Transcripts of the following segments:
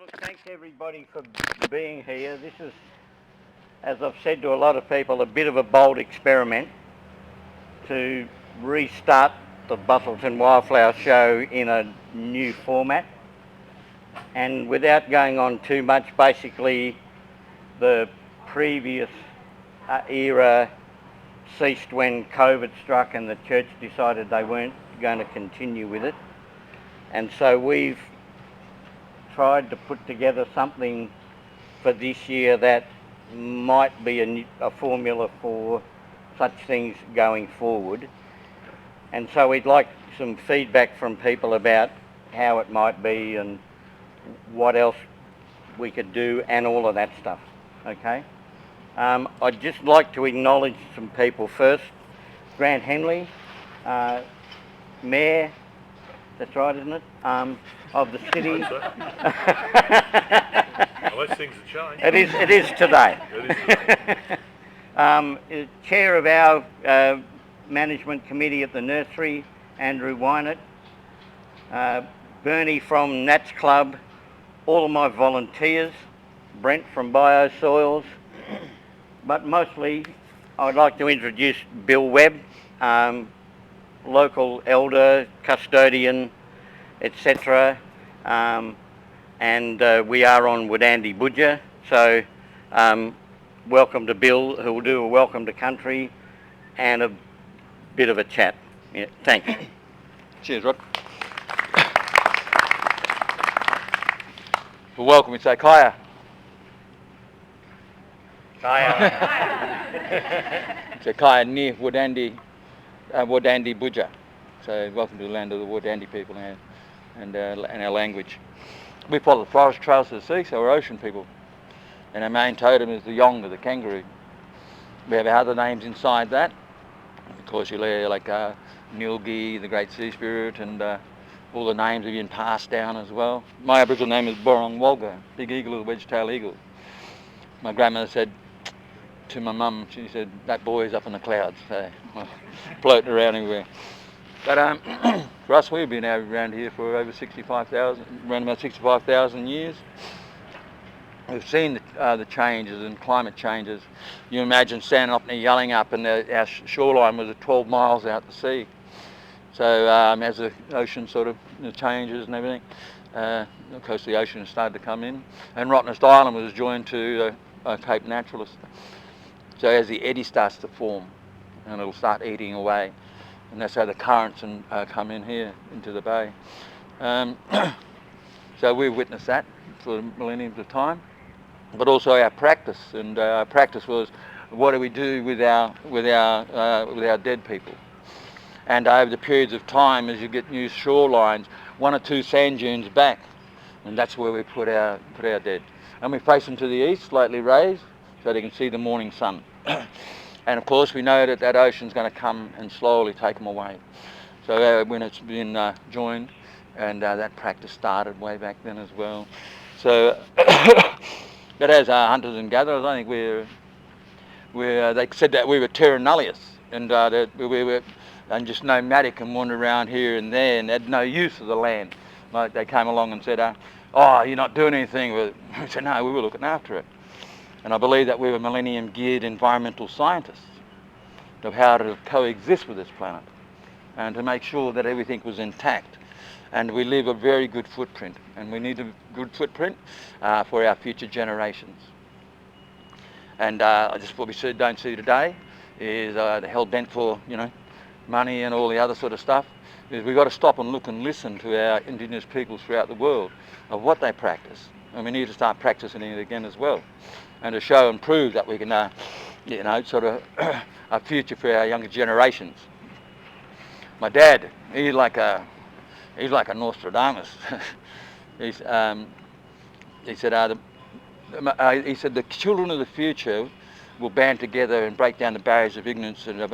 look, thanks everybody for being here. This is, as I've said to a lot of people, a bit of a bold experiment to restart the Busselton Wildflower Show in a new format. And without going on too much, basically the previous era ceased when COVID struck and the church decided they weren't going to continue with it. And so we've tried to put together something for this year that might be a formula for such things going forward. And so we'd like some feedback from people about how it might be and what else we could do and all of that stuff, okay? I'd just like to acknowledge some people first. Grant Henley, Mayor, that's right, isn't it? Of the city. Unless things have changed. It is today. It is today. Chair of our management committee at the Nursery, Andrew Wynett. Bernie from Nats Club. All of my volunteers. Brent from Biosoils. But mostly I'd like to introduce Bill Webb, local elder, custodian, etc. And we are on Wardandi Budja, so welcome to Bill, who will do a welcome to country and a bit of a chat. Yeah, thanks. Cheers, Rod. For welcome, we say Kaya. Kaya. So Kaya near Wardandi Budja. So welcome to the land of the Wardandi people and our language. We follow the forest trails to the sea, so we're ocean people. And our main totem is the yonga, the kangaroo. We have other names inside that. Of course, you'll hear like Nilgi, the great sea spirit, and all the names have been passed down as well. My Aboriginal name is Borong Walga, big eagle with a wedge-tailed eagle. My grandmother said to my mum, she said, that boy is up in the clouds, so floating around everywhere. But for us, we've been around here for over 65,000, around about 65,000 years. We've seen the changes and climate changes. You imagine standing up there yelling up, and our shoreline was 12 miles out to sea. So as the ocean sort of changes and everything, of course the ocean has started to come in. And Rottnest Island was joined to Cape Naturalist. So as the eddy starts to form, and it'll start eating away. And that's how the currents come in here into the bay. So we've witnessed that for millenniums of time, but also our practice. And our practice was, what do we do with our dead people? And over the periods of time, as you get new shorelines, 1 or 2 sand dunes back, and that's where we put our dead. And we face them to the east, slightly raised, so they can see the morning sun. And of course we know that that ocean's going to come and slowly take them away. So when it's been joined, and that practice started way back then as well. So but as hunters and gatherers, I think they said that we were terra nullius, and that we were just nomadic and wander around here and there and had no use of the land. Like they came along and said, oh, you're not doing anything with it. We said, no, we were looking after it. And I believe that we were millennium-geared environmental scientists of how to coexist with this planet and to make sure that everything was intact. And we leave a very good footprint, and we need a good footprint for our future generations. And just what we don't see today is the hell-bent for, money and all the other sort of stuff, is we've got to stop and look and listen to our Indigenous peoples throughout the world of what they practice. And we need to start practicing it again as well, and to show and prove that we can, sort of a future for our younger generations. My dad, he's like a Nostradamus. He said the children of the future will band together and break down the barriers of ignorance and of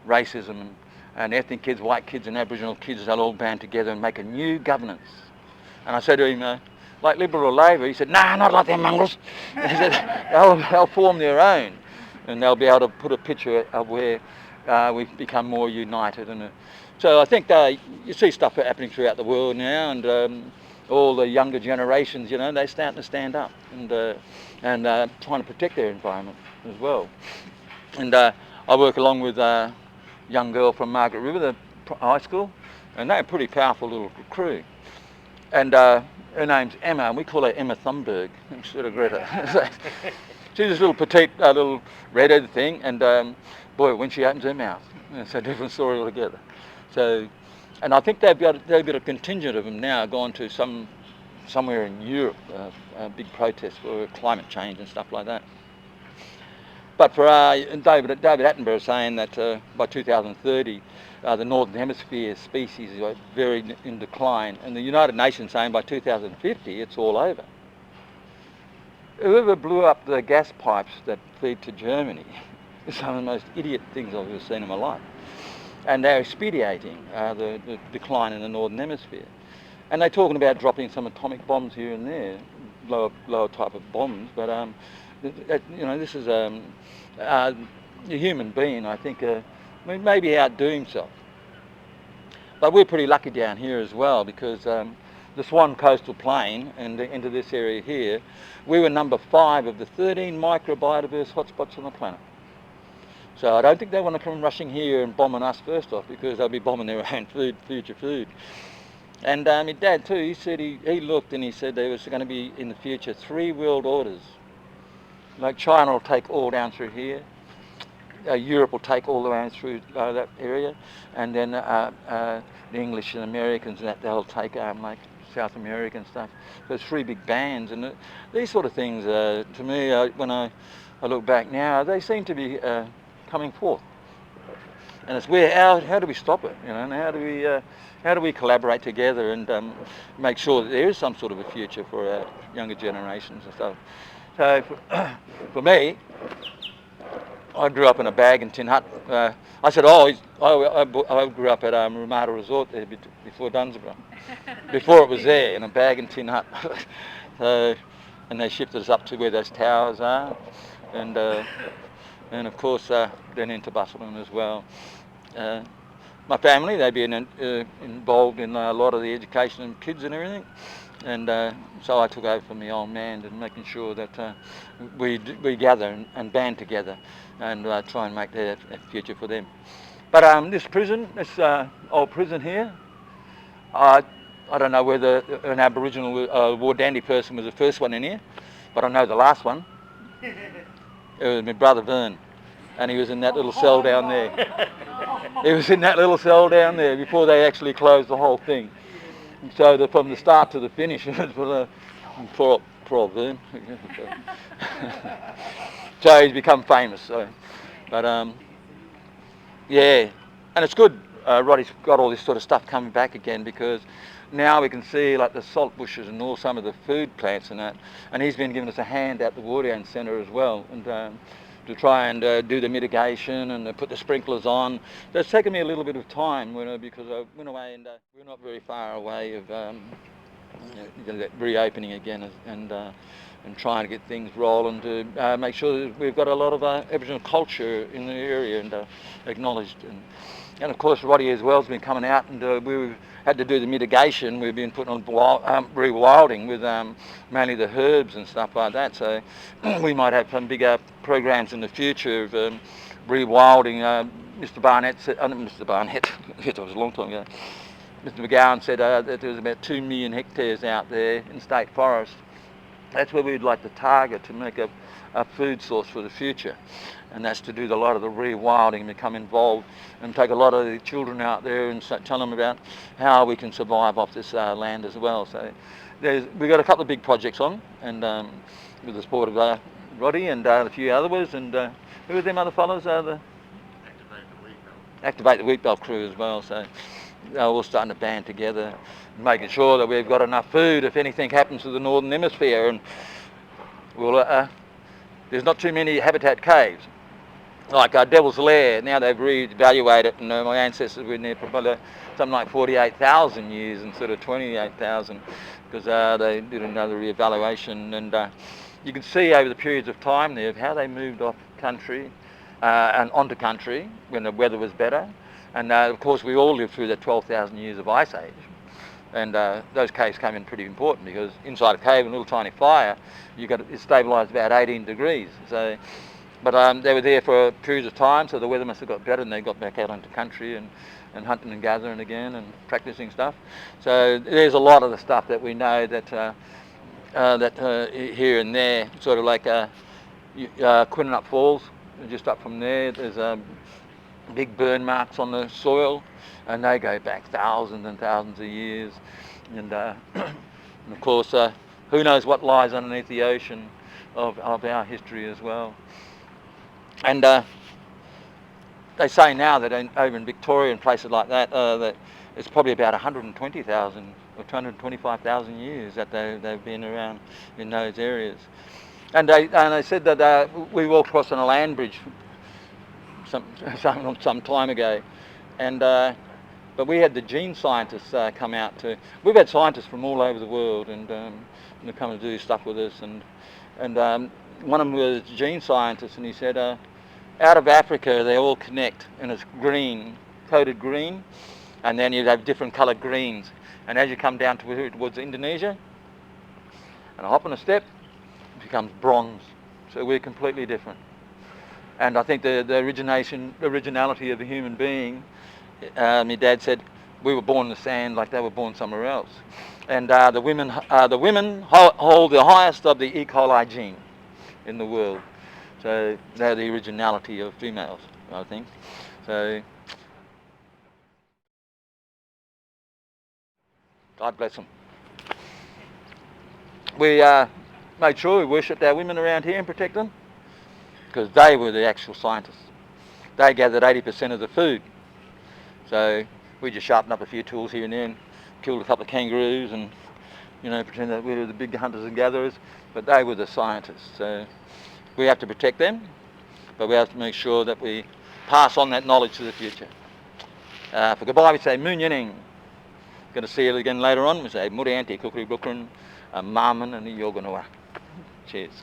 racism and ethnic kids, white kids and Aboriginal kids. They'll all band together and make a new governance. And I said to him, like Liberal or Labor? He said, nah, not like them mongrels. He said, they'll form their own, and they'll be able to put a picture of where we've become more united. And so I think you see stuff happening throughout the world now, and all the younger generations, you know, they're starting to stand up and trying to protect their environment as well. And I work along with a young girl from Margaret River, the high school, and they're a pretty powerful little crew. And her name's Emma, and we call her Emma Thunberg instead of Greta. She's this little petite, little redheaded thing, and boy, when she opens her mouth, it's a different story altogether. So, and I think they've got a contingent of them now gone to somewhere in Europe, a big protest for climate change and stuff like that. But for David Attenborough saying that by 2030, the Northern Hemisphere species are very in decline, and the United Nations saying by 2050 it's all over. Whoever blew up the gas pipes that feed to Germany is some of the most idiot things I've ever seen in my life. And they're expediting the decline in the Northern Hemisphere. And they're talking about dropping some atomic bombs here and there, lower type of bombs, but you know, this is a human being, I think, maybe outdo himself. But we're pretty lucky down here as well, because the Swan Coastal Plain and into this area here, we were number 5 of the 13 microbiodiverse hotspots on the planet. So I don't think they want to come rushing here and bombing us first off, because they'll be bombing their own future food. And my dad too, he said he looked and he said there was going to be in the future 3 world orders. Like China will take all down through here, Europe will take all the way through that area, and then the English and Americans and that, they'll take like South American stuff. There's 3 big bands, and these sort of things, to me, when I look back now, they seem to be coming forth. And it's how do we stop it? You know, and how do we collaborate together and make sure that there is some sort of a future for our younger generations and stuff. So for me, I grew up in a bag and tin hut. I said, I grew up at Ramada Resort there before Dunsborough, before it was there, in a bag and tin hut. And they shifted us up to where those towers are, and of course then into Busselton as well. My family, they've been involved in a lot of the education of kids and everything. And so I took over from the old man and making sure that we gather and band together and try and make that a future for them. But this prison, this old prison here, I don't know whether an Aboriginal Wardandi person was the first one in here, but I know the last one. It was my brother Vern, and he was in that little cell down there. He was in that little cell down there before they actually closed the whole thing. And so from the start to the finish, it was for poor old Vern. So he's become famous. So, but yeah, and it's good. Roddy's got all this sort of stuff coming back again, because now we can see like the salt bushes and all some of the food plants and that. And he's been giving us a hand at the Wardandi Centre as well, and to try and do the mitigation and put the sprinklers on. That's taken me a little bit of time, because I went away and we're not very far away of reopening again and trying to get things rolling to make sure that we've got a lot of Aboriginal culture in the area and acknowledged. And of course Roddy as well has been coming out, and we've had to do the mitigation. We've been putting on rewilding with mainly the herbs and stuff like that. So we might have some bigger programs in the future of rewilding. Mr. Barnett said, Mr. Barnett, it was a long time ago, Mr. McGowan said that there was about 2 million hectares out there in state forest. That's where we'd like to target to make a food source for the future. And that's to do a lot of the rewilding, become involved and take a lot of the children out there and tell them about how we can survive off this land as well. So we've got a couple of big projects on, and with the support of Roddy and a few others, and who are them other fellows? Activate the Wheat Belt crew as well. So they're all starting to band together, making sure that we've got enough food if anything happens to the Northern Hemisphere. And there's not too many habitat caves. Like Devil's Lair, now they've re-evaluated it, and my ancestors were in there for probably something like 48,000 years instead of 28,000, because they did another re-evaluation, and you can see over the periods of time there how they moved off country and onto country when the weather was better. And of course we all lived through that 12,000 years of ice age, And those caves came in pretty important because inside a cave, a little tiny fire, it stabilised about 18 degrees. So, but they were there for periods of time, so the weather must have got better, and they got back out into country and hunting and gathering again and practicing stuff. So there's a lot of the stuff that we know that here and there, sort of like Quinninup Falls, just up from there. There's big burn marks on the soil, and they go back thousands and thousands of years. And, and of course, who knows what lies underneath the ocean of our history as well. And they say now that over in Victoria and places like that, that it's probably about 120,000 or 225,000 years that they've been around in those areas. And they said that we walked across on a land bridge some time ago, and but we had the gene scientists come out to. We've had scientists from all over the world, and they come and do stuff with us, and one of them was a gene scientist, and he said, out of Africa they all connect, and it's green, coated green, and then you have different coloured greens, and as you come down towards Indonesia, and a hop and a step, it becomes bronze. So we're completely different. And I think the originality of the human being, my dad said, we were born in the sand like they were born somewhere else. And the women hold the highest of the E. coli gene in the world. So they're the originality of females, I think. So God bless them. We made sure we worshipped our women around here and protect them, because they were the actual scientists. They gathered 80% of the food. So we just sharpened up a few tools here and there and killed a couple of kangaroos and, pretend that we were the big hunters and gatherers, but they were the scientists. So we have to protect them, but we have to make sure that we pass on that knowledge to the future. For goodbye we say Munyaning. Going to see you again later on. We say Murianti, Kukri Bukran, Marman and Yoganua. Cheers.